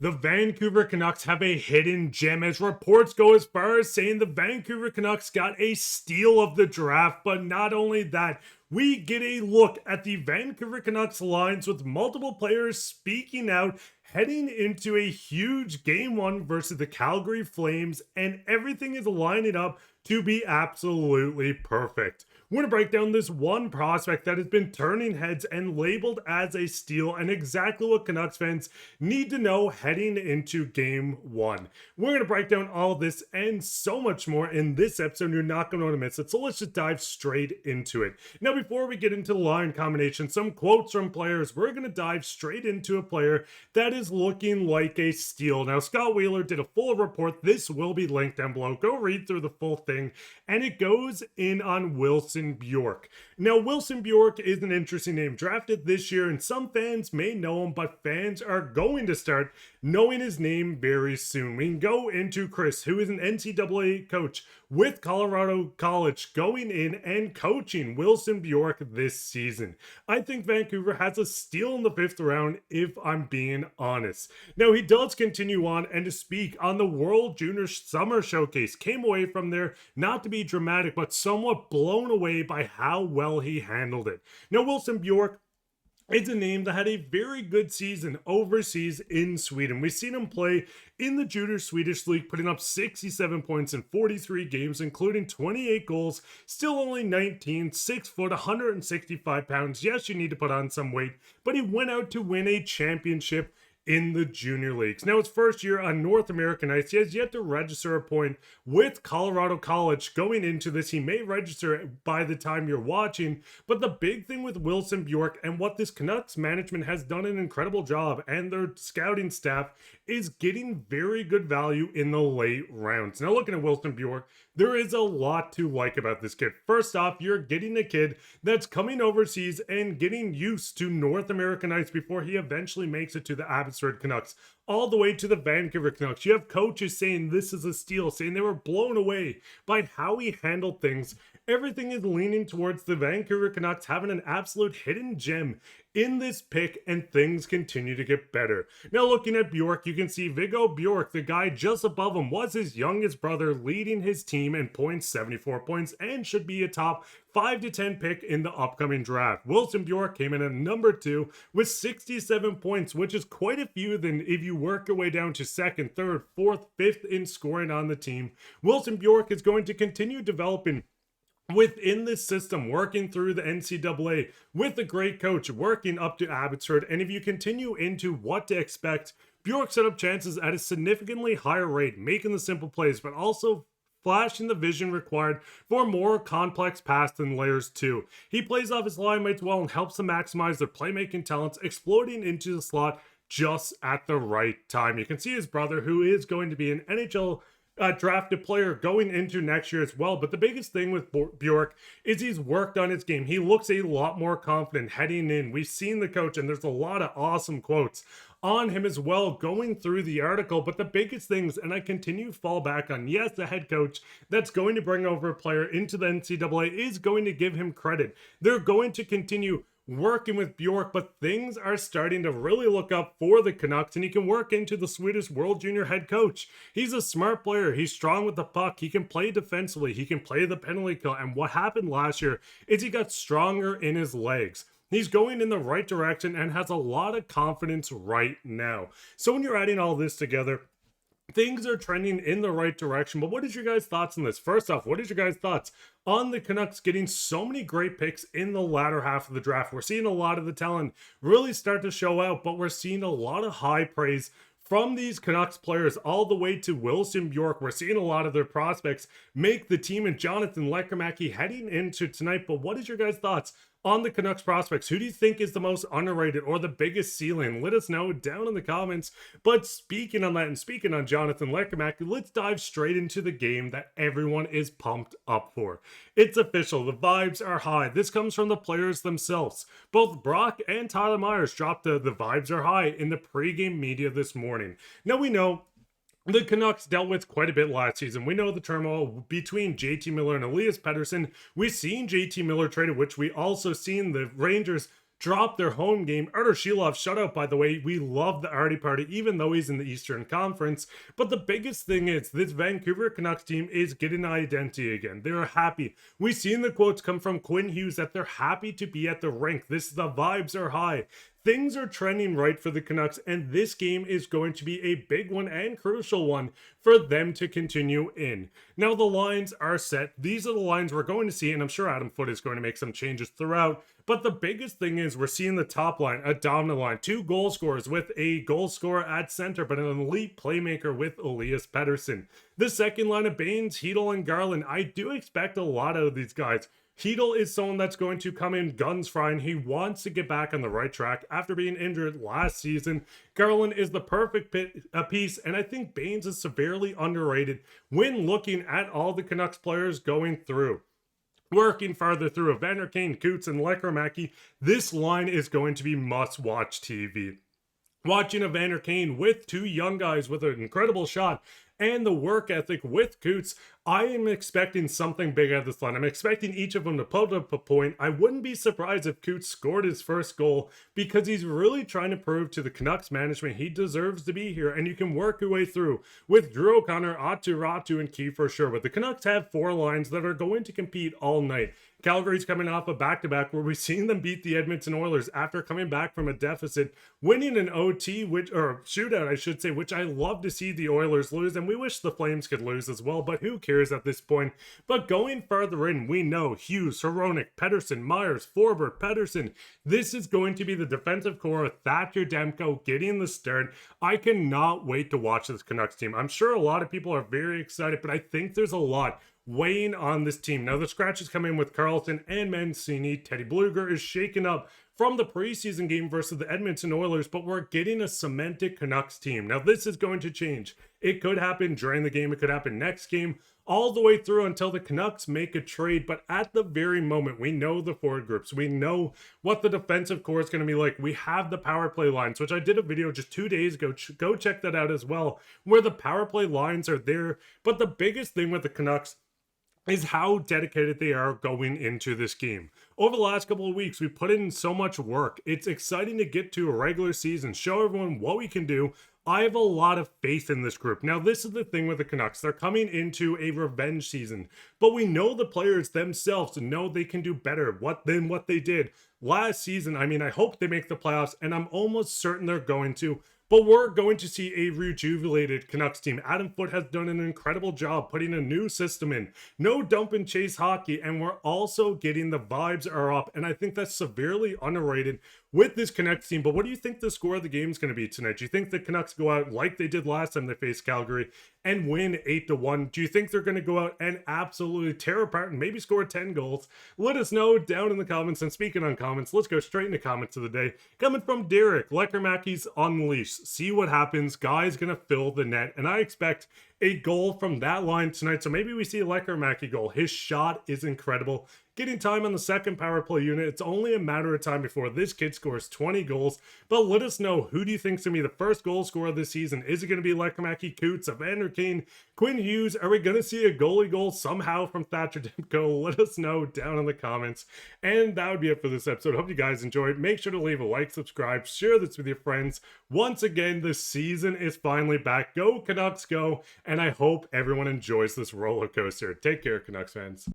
The Vancouver Canucks have a hidden gem as reports go as far as saying the Vancouver Canucks got a steal of the draft. But not only that, we get a look at the Vancouver Canucks lines with multiple players speaking out heading into a huge game one versus the Calgary Flames, and everything is lining up to be absolutely perfect. We're going to break down this one prospect that has been turning heads and labeled as a steal, and exactly what Canucks fans need to know heading into game one. We're going to break down all this and so much more in this episode. You're not going to want to miss it, so let's just dive straight into it. Now, before we get into the line combination, some quotes from players, we're going to dive straight into a player that is looking like a steal. Now, Scott Wheeler did a full report. This will be linked down below. Go read through the full thing, and it goes in on Wilson Björck. Now, Wilson Björck is an interesting name, drafted this year, and some fans may know him, but fans are going to start knowing his name very soon. We can go into Chris, who is an NCAA coach with Colorado College, going in and coaching Wilson Björck this season. I think Vancouver has a steal in the 5th round, if I'm being honest. Now, he does continue on and to speak on the World Junior Summer Showcase. Came away from there, not to be dramatic, but somewhat blown away by how well he handled it. Now, Wilson Björck, it's a name that had a very good season overseas in Sweden. We've seen him play in the Junior Swedish League, putting up 67 points in 43 games, including 28 goals, still only 19, 6 foot, 165 pounds. Yes, you need to put on some weight, but he went out to win a championship in the junior leagues. Now, his first year on North American ice, he has yet to register a point with Colorado College. Going into this, he may register by the time you're watching, but the big thing with Wilson Björck and what this Canucks management has done an incredible job, and their scouting staff, is getting very good value in the late rounds. Now, looking at Wilson Björck, there is a lot to like about this kid. First off, you're getting a kid that's coming overseas and getting used to North American ice before he eventually makes it to the Abbotsford Canucks, all the way to the Vancouver Canucks. You have coaches saying this is a steal, saying they were blown away by how he handled things. Everything is leaning towards the Vancouver Canucks having an absolute hidden gem in this pick, and things continue to get better. Now, looking at Björck, you can see Viggo Björck, the guy just above him, was his youngest brother, leading his team in points, 74 points, and should be a top 5 to 10 pick in the upcoming draft. Wilson Björck came in at number 2 with 67 points, which is quite a few than if you work your way down to 2nd, 3rd, 4th, 5th in scoring on the team. Wilson Björck is going to continue developing within this system, working through the NCAA with a great coach, working up to Abbotsford. And if you continue into what to expect, Björck set up chances at a significantly higher rate, making the simple plays, but also flashing the vision required for more complex pass than layers 2. He plays off his line mates well and helps them maximize their playmaking talents, exploding into the slot just at the right time. You can see his brother, who is going to be an NHL drafted player going into next year as well. But the biggest thing with Björck is he's worked on his game. He looks a lot more confident heading in. We've seen the coach, and there's a lot of awesome quotes on him as well going through the article. But the biggest things, and I continue to fall back on, yes, the head coach that's going to bring over a player into the NCAA is going to give him credit. They're going to continue working with Björck, but things are starting to really look up for the Canucks, and he can work into the Swedish World Junior head coach. He's a smart player. He's strong with the puck. He can play defensively. He can play the penalty kill. And what happened last year is he got stronger in his legs. He's going in the right direction and has a lot of confidence right now. So when you're adding all this together, things are trending in the right direction. But what is your guys' thoughts on this? First off, what is your guys' thoughts on the Canucks getting so many great picks in the latter half of the draft? We're seeing a lot of the talent really start to show out, but we're seeing a lot of high praise from these Canucks players all the way to Wilson Björck. We're seeing a lot of their prospects make the team, and Jonathan Lekkerimäki heading into tonight. But what is your guys' thoughts on the Canucks prospects? Who do you think is the most underrated or the biggest ceiling? Let us know down in the comments. But speaking on that and speaking on Jonathan Lekkerimäki, let's dive straight into the game that everyone is pumped up for. It's official. The vibes are high. This comes from the players themselves. Both Brock and Tyler Myers dropped the vibes are high in the pregame media this morning. Now we know the Canucks dealt with quite a bit last season. We know the turmoil between JT Miller and Elias Pettersson. We've seen JT Miller traded, which we also seen the Rangers dropped their home game. Artur Shilov shutout, by the way. We love the Artie Party, even though he's in the Eastern Conference. But the biggest thing is this Vancouver Canucks team is getting an identity again. They're happy. We've seen the quotes come from Quinn Hughes that they're happy to be at the rink. The vibes are high. Things are trending right for the Canucks, and this game is going to be a big one and crucial one for them to continue in. Now, the lines are set. These are the lines we're going to see, and I'm sure Adam Foote is going to make some changes throughout. But the biggest thing is we're seeing the top line, a dominant line, 2 goal scorers with a goal scorer at center, but an elite playmaker with Elias Pettersson. The second line of Baines, Hedl, and Garland. I do expect a lot out of these guys. Hedl is someone that's going to come in guns flying. He wants to get back on the right track after being injured last season. Garland is the perfect piece, and I think Baines is severely underrated when looking at all the Canucks players going through. Working farther through Evander Kane, Coots, and Lekkermäki, this line is going to be must-watch TV. Watching Evander Kane with 2 young guys with an incredible shot and the work ethic with Coots, I am expecting something big out of this line. I'm expecting each of them to put up a point. I wouldn't be surprised if Coots scored his first goal because he's really trying to prove to the Canucks management he deserves to be here, and you can work your way through with Drew O'Connor, Aatu Ratu, and Kiefer Sherwood. The Canucks have 4 lines that are going to compete all night. Calgary's coming off a back-to-back where we've seen them beat the Edmonton Oilers after coming back from a deficit, winning an OT, or shootout, I should say, which I love to see the Oilers lose, and we wish the Flames could lose as well, but who cares at this point? But going further in, we know Hughes, Hronek, Pettersson, Myers, Forbort, Pettersson. This is going to be the defensive core of Thatcher Demko getting the start. I cannot wait to watch this Canucks team. I'm sure a lot of people are very excited, but I think there's a lot weighing on this team. Now, the scratches come in with Carlson and Mancini. Teddy Bluger is shaken up from the preseason game versus the Edmonton Oilers, but we're getting a cemented Canucks team. Now, this is going to change. It could happen during the game. It could happen next game, all the way through until the Canucks make a trade. But at the very moment, we know the forward groups. We know what the defensive core is going to be like. We have the power play lines, which I did a video just 2 days ago. Go check that out as well, where the power play lines are there. But the biggest thing with the Canucks is how dedicated they are going into this game. Over the last couple of weeks, we put in so much work. It's exciting to get to a regular season, show everyone what we can do. I have a lot of faith in this group. Now, this is the thing with the Canucks. They're coming into a revenge season, but we know the players themselves know they can do better than what they did last season. I mean, I hope they make the playoffs, and I'm almost certain they're going to. But we're going to see a rejuvenated Canucks team. Adam Foote has done an incredible job putting a new system in. No dump and chase hockey. And we're also getting the vibes are up. And I think that's severely underrated with this Canucks team. But what do you think the score of the game is going to be tonight? Do you think the Canucks go out like they did last time they faced Calgary and win 8-1? Do you think they're going to go out and absolutely tear apart and maybe score 10 goals? Let us know down in the comments. And speaking on comments, let's go straight into comments of the day. Coming from Derek, Lekkermäki's unleashed. See what happens. Guy's going to fill the net. And I expect a goal from that line tonight. So maybe we see a Lekkermäki goal. His shot is incredible. Getting time on the second power play unit. It's only a matter of time before this kid scores 20 goals. But let us know, who do you think is going to be the first goal scorer this season? Is it going to be Lekkermäki, Coots, Evander Kane, Quinn Hughes? Are we going to see a goalie goal somehow from Thatcher Demko? Let us know down in the comments. And that would be it for this episode. Hope you guys enjoyed. Make sure to leave a like, subscribe, share this with your friends. Once again, the season is finally back. Go Canucks, go. And I hope everyone enjoys this roller coaster. Take care, Canucks fans.